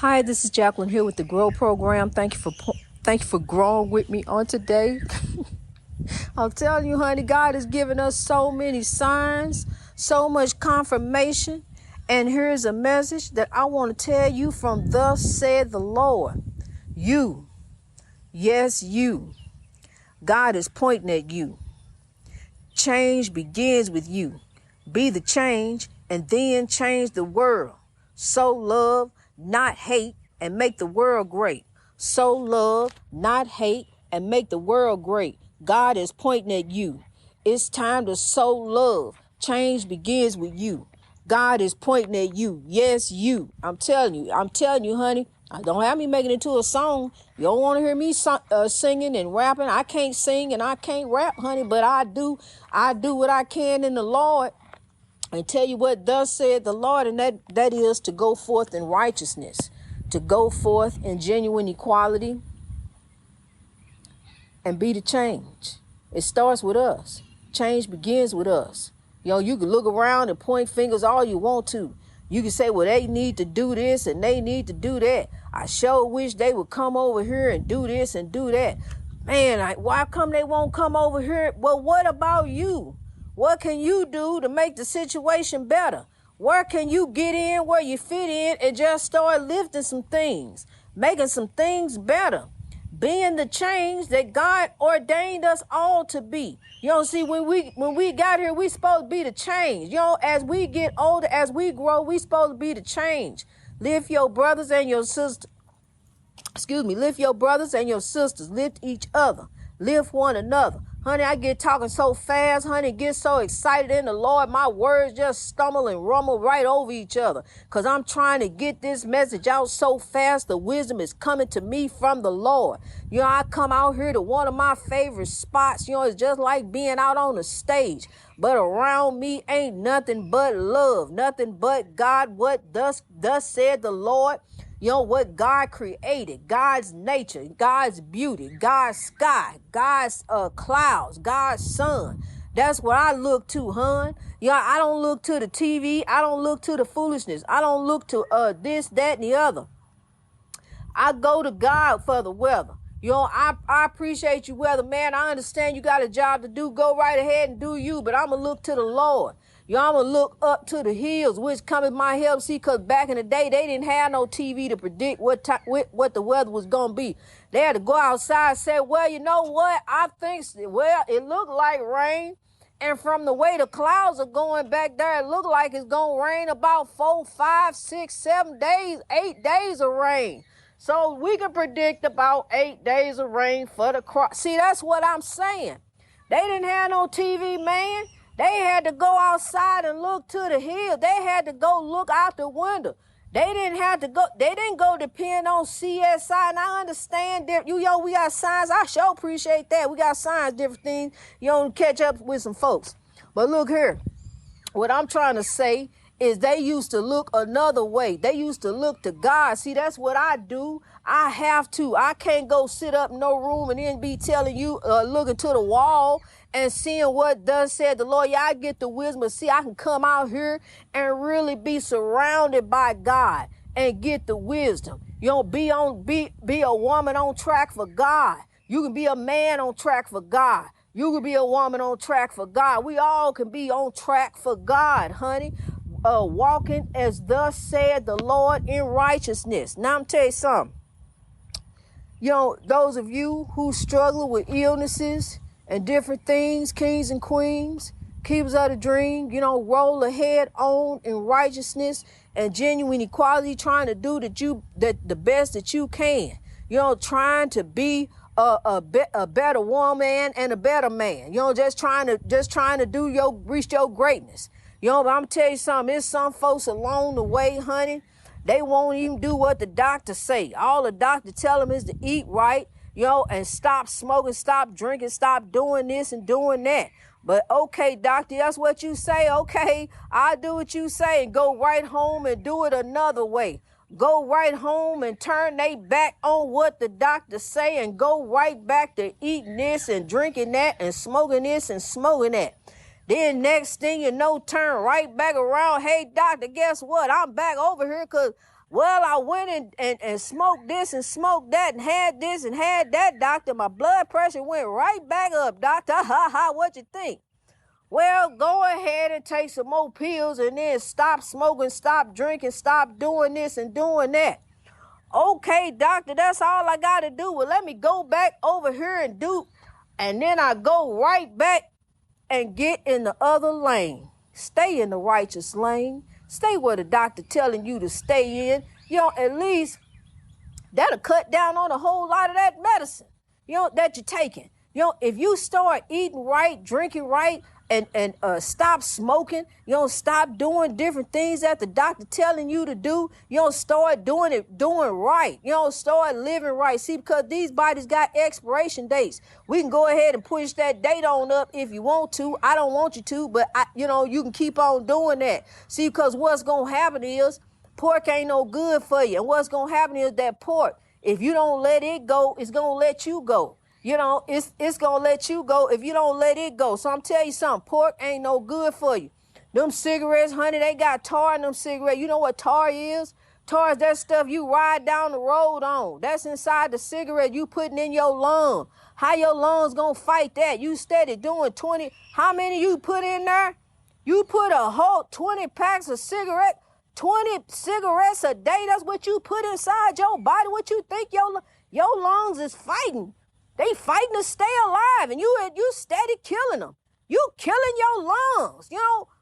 Hi, this is Jacqueline here with the Grow program. Thank you for growing with me on today. I'm telling you, honey, God has given us so many signs, so much confirmation. And here's a message that I want to tell you from thus said the Lord. You, yes, you. God is pointing at you. Change begins with you. Be the change and then change the world. Sow love, not hate, and make the world great. Sow love, not hate, and make the world great. God is pointing at you. It's time to sow love. Change begins with you. God is pointing at you. Yes, you. I'm telling you, honey. Don't have me making it to a song. You don't want to hear me singing and rapping. I can't sing and I can't rap, honey, but I do what I can in the Lord. And tell you what thus said the Lord, and that is to go forth in righteousness, to go forth in genuine equality, and be the change. It starts with us. Change begins with us. You can look around and point fingers all you want to. You can say, well, they need to do this and they need to do that. I sure wish they would come over here and do this and do that. Man, why come they won't come over here? Well, what about you? What can you do to make the situation better? Where can you get in where you fit in and just start lifting some things, making some things better, being the change that God ordained us all to be? See, when we got here, we supposed to be the change. As we get older, as we grow, we supposed to be the change. Lift your brothers and your sisters. Lift your brothers and your sisters. Lift each other. Lift one another. Honey, I get talking so fast, honey, get so excited in the Lord. My words just stumble and rumble right over each other because I'm trying to get this message out so fast. The wisdom is coming to me from the Lord. I come out here to one of my favorite spots. It's just like being out on the stage. But around me ain't nothing but love, nothing but God, what thus said the Lord. What God created, God's nature, God's beauty, God's sky, God's clouds, God's sun. That's what I look to, hon. I don't look to the TV. I don't look to the foolishness. I don't look to this, that, and the other. I go to God for the weather. I appreciate you, weather man. I understand you got a job to do. Go right ahead and do you, but I'm going to look to the Lord. I'm going to look up to the hills, which cometh my help. See, because back in the day, they didn't have no TV to predict what the weather was going to be. They had to go outside and say, well, you know what? I think, it looked like rain. And from the way the clouds are going back there, it looked like it's going to rain about 4, 5, 6, 7 days, 8 days of rain. So we can predict about 8 days of rain for the crop. See, that's what I'm saying. They didn't have no TV, man. They had to go outside and look to the hill. They had to go look out the window. They didn't go depend on CSI. And I understand that, we got signs. I sure appreciate that. We got signs, different things, to catch up with some folks. But look here, what I'm trying to say is they used to look another way. They used to look to God. See, that's what I do. I have to. I can't go sit up in no room and then be telling you, looking to the wall and seeing what thus said the Lord. I get the wisdom. But see, I can come out here and really be surrounded by God and get the wisdom. Be a woman on track for God. You can be a man on track for God. You can be a woman on track for God. We all can be on track for God, honey. Walking as thus said the Lord in righteousness. Now I'm tell you something. Those of you who struggle with illnesses and different things, kings and queens, keepers of the dream, roll ahead on in righteousness and genuine equality, trying to do the best that you can. Trying to be a better woman and a better man. Just trying to reach your greatness. But I'm tell you something, there's some folks along the way, honey, they won't even do what the doctor say. All the doctor tell them is to eat right, and stop smoking, stop drinking, stop doing this and doing that. But okay, doctor, that's what you say. Okay, I'll do what you say and go right home and do it another way. Go right home and turn they back on what the doctor say and go right back to eating this and drinking that and smoking this and smoking that. Then next thing you know, turn right back around. Hey, doctor, guess what? I'm back over here because Well, I went and smoked this and smoked that and had this and had that, doctor. My blood pressure went right back up, doctor. Ha ha, what you think? Well, go ahead and take some more pills and then stop smoking, stop drinking, stop doing this and doing that. Okay, doctor, that's all I got to do. Well, let me go back over here and do. And then I go right back and get in the other lane. Stay in the righteous lane. Stay where the doctor telling you to stay in. At least that'll cut down on a whole lot of that medicine, that you're taking. If you start eating right, drinking right, and stop smoking, stop doing different things that the doctor telling you to do, start doing right, start living right. See, because these bodies got expiration dates. We can go ahead and push that date on up if you want to. I don't want you to, but you can keep on doing that. See, because what's gonna happen is pork ain't no good for you, and what's gonna happen is that pork, if you don't let it go, it's gonna let you go. It's going to let you go if you don't let it go. So I'm telling you something, pork ain't no good for you. Them cigarettes, honey, they got tar in them cigarettes. You know what tar is? Tar is that stuff you ride down the road on. That's inside the cigarette you putting in your lung. How your lungs going to fight that? You steady doing 20. How many you put in there? You put a whole 20 packs of cigarette, 20 cigarettes a day. That's what you put inside your body. What you think your lungs is fighting? They fighting to stay alive, and you steady killing them. You killing your lungs.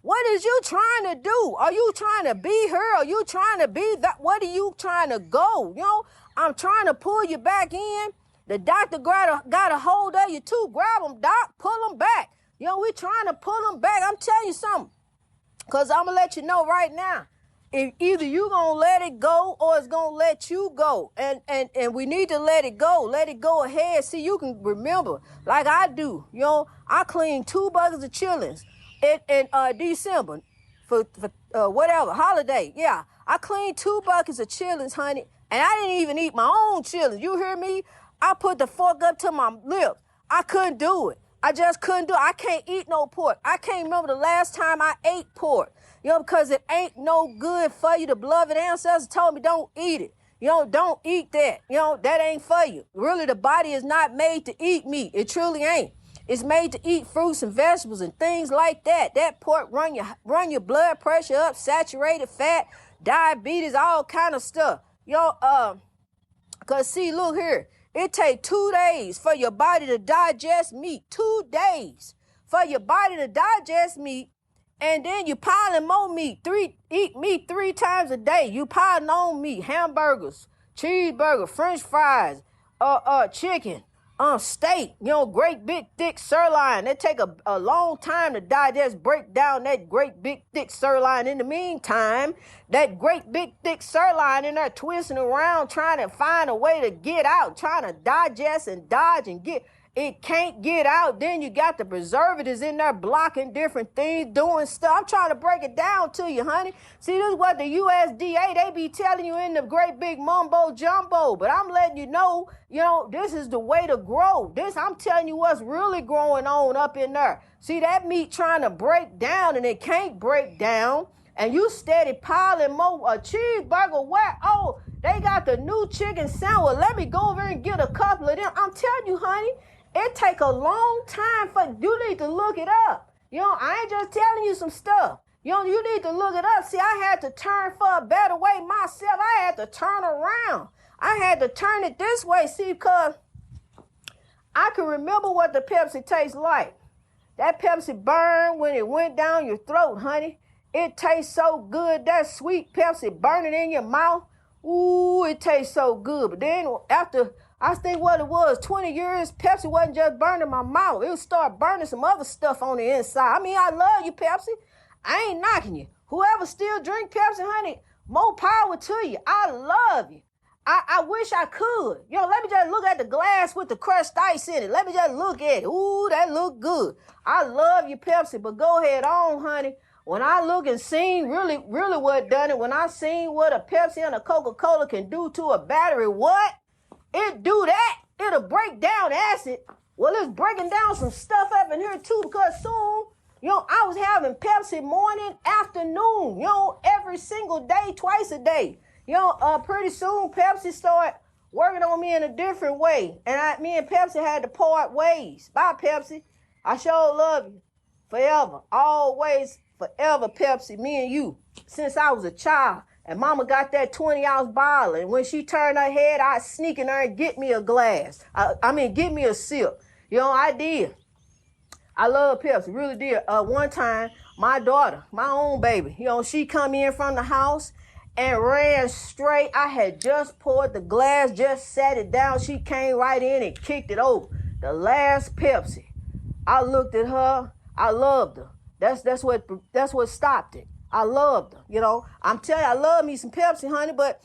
What is you trying to do? Are you trying to be her? Are you trying to be that? What are you trying to go? I'm trying to pull you back in. The doctor got a hold of you too. Grab them, doc. Pull them back. We trying to pull them back. I'm telling you something, because I'm going to let you know right now. If either you gonna let it go or it's gonna let you go, and we need to let it go ahead. See, you can remember, like I do. I cleaned 2 buckets of chillings in December for whatever holiday. Yeah, I cleaned 2 buckets of chillings, honey, and I didn't even eat my own chillings. You hear me? I put the fork up to my lips. I couldn't do it. I just couldn't do it. I can't eat no pork. I can't remember the last time I ate pork. Because it ain't no good for you. The beloved ancestors told me don't eat it. Don't eat that. That ain't for you. Really, the body is not made to eat meat. It truly ain't. It's made to eat fruits and vegetables and things like that. That pork run your blood pressure up, saturated fat, diabetes, all kind of stuff. Cause see, look here. It take 2 days for your body to digest meat. 2 days for your body to digest meat. And then you piling more meat. Eat meat 3 times a day. You piling on meat, hamburgers, cheeseburger, French fries, chicken, steak. Great big thick sirloin. It take a long time to digest, break down that great big thick sirloin. In the meantime, that great big thick sirloin in there twisting around, trying to find a way to get out, trying to digest and dodge and get. It can't get out. Then you got the preservatives in there blocking different things, doing stuff. I'm trying to break it down to you, honey. See, this is what the USDA, they be telling you in the great big mumbo jumbo. But I'm letting you know, this is the way to grow. I'm telling you what's really growing on up in there. See, that meat trying to break down and it can't break down. And you steady piling more. A cheeseburger, where? Oh, they got the new chicken sandwich. Let me go over and get a couple of them. I'm telling you, honey. It take a long time for you need to look it up. I ain't just telling you some stuff. You need to look it up. See, I had to turn for a better way myself. I had to turn around. I had to turn it this way. See, because I can remember what the Pepsi tastes like. That Pepsi burn when it went down your throat, honey. It tastes so good. That sweet Pepsi burning in your mouth. Ooh, it tastes so good. But then after, I think what it was, 20 years, Pepsi wasn't just burning my mouth. It would start burning some other stuff on the inside. I mean, I love you, Pepsi. I ain't knocking you. Whoever still drink Pepsi, honey, more power to you. I love you. I wish I could. Let me just look at the glass with the crushed ice in it. Let me just look at it. Ooh, that look good. I love you, Pepsi, but go ahead on, honey. When I look and seen really what done it, when I seen what a Pepsi and a Coca-Cola can do to a battery, what? It do that. It'll break down acid. Well, it's breaking down some stuff up in here too, because soon, I was having Pepsi morning, afternoon, every single day, twice a day. Pretty soon Pepsi started working on me in a different way. And me and Pepsi had to part ways. Bye, Pepsi. I sure love you. Forever. Always, forever, Pepsi. Me and you. Since I was a child. And mama got that 20-ounce bottle. And when she turned her head, I'd sneak in there and get me a glass. Get me a sip. I did. I love Pepsi. Really did. One time, my daughter, my own baby, she come in from the house and ran straight. I had just poured the glass, just sat it down. She came right in and kicked it over. The last Pepsi. I looked at her. I loved her. That's what stopped it. I loved her. I'm telling you, I love me some Pepsi, honey, but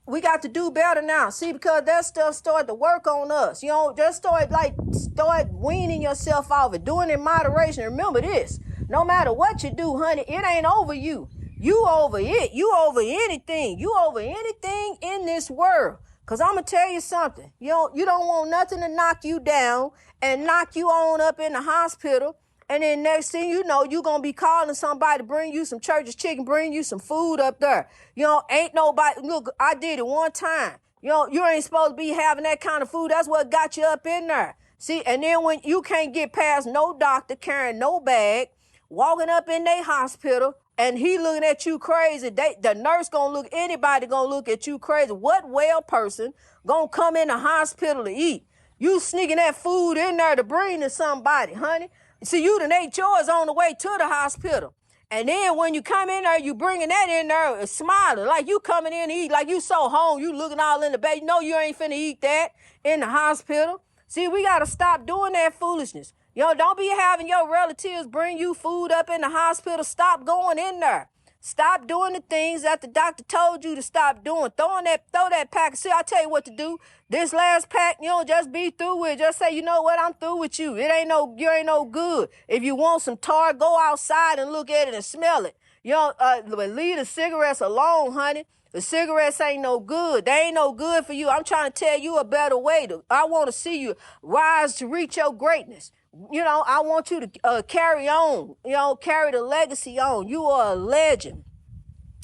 we got to do better now. See, because that stuff started to work on us. Just start weaning yourself off it. Doing it in moderation. Remember this. No matter what you do, honey, it ain't over you. You over it. You over anything. You over anything in this world. Because I'm going to tell you something. You don't want nothing to knock you down and knock you on up in the hospital. And then next thing you know, you're going to be calling somebody to bring you some church's chicken, bring you some food up there. Ain't nobody. Look, I did it one time. You ain't supposed to be having that kind of food. That's what got you up in there. See, and then when you can't get past no doctor carrying no bag, walking up in their hospital, and he looking at you crazy, the nurse anybody gonna look at you crazy. What well person gonna come in the hospital to eat? You sneaking that food in there to bring to somebody, honey. See, you done ate yours on the way to the hospital. And then when you come in there, you bringing that in there smiling, like you coming in to eat, like you so home, you looking all in the bed. You know you ain't finna eat that in the hospital. See, we gotta stop doing that foolishness. Don't be having your relatives bring you food up in the hospital. Stop going in there. Stop doing the things that the doctor told you to stop doing. Throw that pack. See, I tell you what to do. This last pack, just be through with it. Just say, you know what, I'm through with you. You ain't no good. If you want some tar, go outside and look at it and smell it. But leave the cigarettes alone, honey. The cigarettes ain't no good. They ain't no good for you. I'm trying to tell you a better way. I want to see you rise to reach your greatness. I want you to carry on, carry the legacy on. You are a legend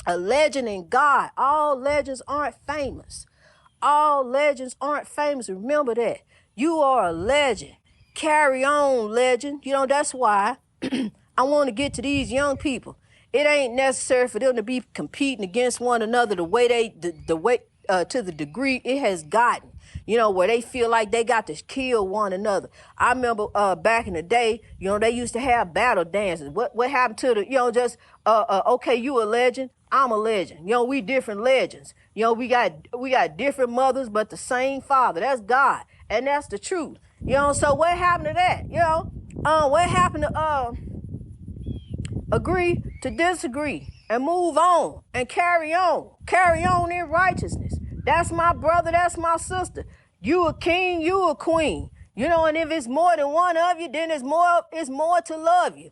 in God. All legends aren't famous. All legends aren't famous. Remember that. You are a legend. Carry on, legend. That's why I want to get to these young people. It ain't necessary for them to be competing against one another the way to the degree it has gotten. Where they feel like they got to kill one another. I remember back in the day, they used to have battle dances. What happened to okay, you a legend, I'm a legend. We different legends. We got different mothers, but the same father. That's God. And that's the truth. So what happened to that? What happened to agree to disagree and move on and carry on in righteousness. That's my brother. That's my sister. You a king, you a queen. And if it's more than one of you, then it's more to love you.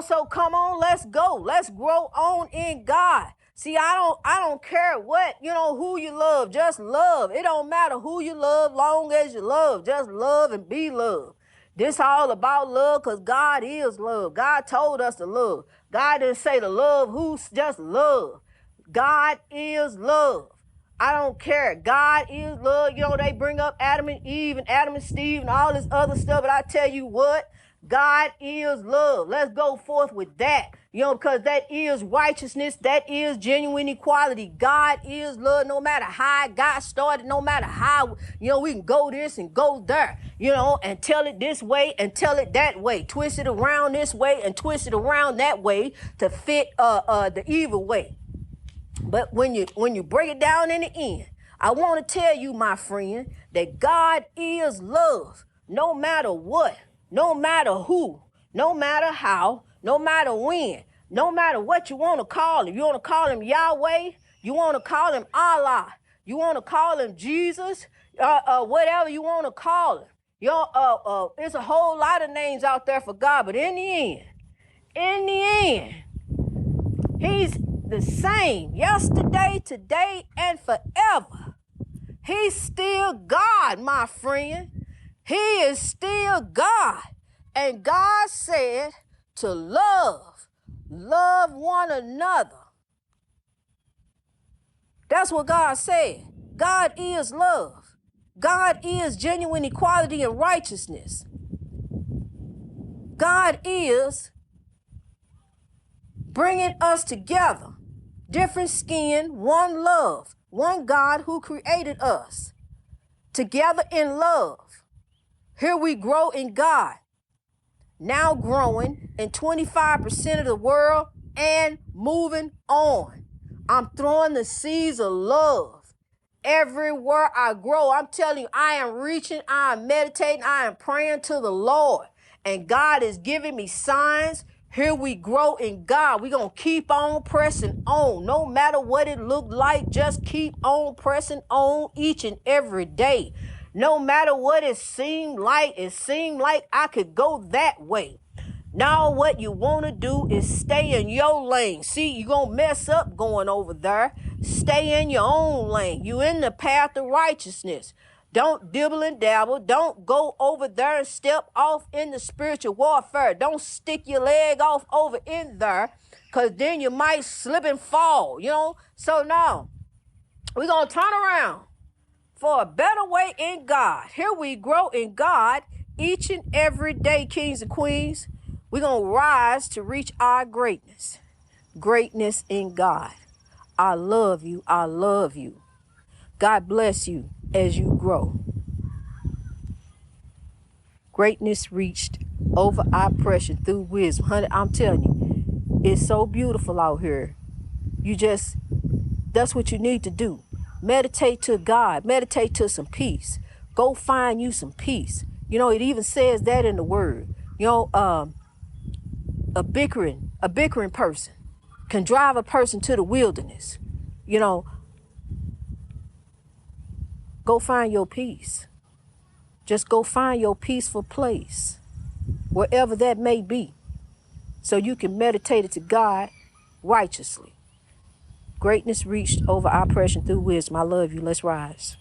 So come on, let's go. Let's grow on in God. See, I don't care what, who you love. Just love. It don't matter who you love, long as you love. Just love and be loved. This all about love because God is love. God told us to love. God didn't say to love who's just love. God is love. I don't care. God is love. They bring up Adam and Eve and Adam and Steve and all this other stuff. But I tell you what, God is love. Let's go forth with that. Because that is righteousness. That is genuine equality. God is love. No matter how it got started, no matter how, we can go this and go there, and tell it this way and tell it that way. Twist it around this way and twist it around that way to fit the evil way. But when you break it down in the end, I want to tell you, my friend, that God is love. No matter what, no matter who, no matter how, no matter when, no matter what you want to call him. You want to call him Yahweh? You want to call him Allah? You want to call him Jesus? Whatever you want to call him. There's a whole lot of names out there for God, but in the end, he's the same yesterday, today, and forever. He's still God, my friend. He is still God. And God said to love one another. That's what God said. God is love. God is genuine equality and righteousness. God is bringing us together. Different skin, one love, one God who created us. Together in love. Here we grow in God. Now growing in 25% of the world and moving on. I'm throwing the seeds of love everywhere I grow. I'm telling you, I am reaching, I am meditating, I am praying to the Lord. And God is giving me signs. Here we grow in God. We're going to keep on pressing on. No matter what it looked like, just keep on pressing on each and every day. No matter what it seemed like I could go that way. Now what you want to do is stay in your lane. See, you're going to mess up going over there. Stay in your own lane. You in the path of righteousness. Don't dibble and dabble. Don't go over there and step off in the spiritual warfare. Don't stick your leg off over in there, because then you might slip and fall, So now we're going to turn around for a better way in God. Here we grow in God each and every day, kings and queens. We're going to rise to reach our greatness. Greatness in God. I love you. I love you. God bless you as you grow. Greatness reached over oppression through wisdom. Honey, I'm telling you, it's so beautiful out here. That's what you need to do. Meditate to God. Meditate to some peace. Go find you some peace. It even says that in the word. A bickering person can drive a person to the wilderness. Go find your peace. Just go find your peaceful place, wherever that may be, so you can meditate it to God righteously. Greatness reached over oppression through wisdom. I love you. Let's rise.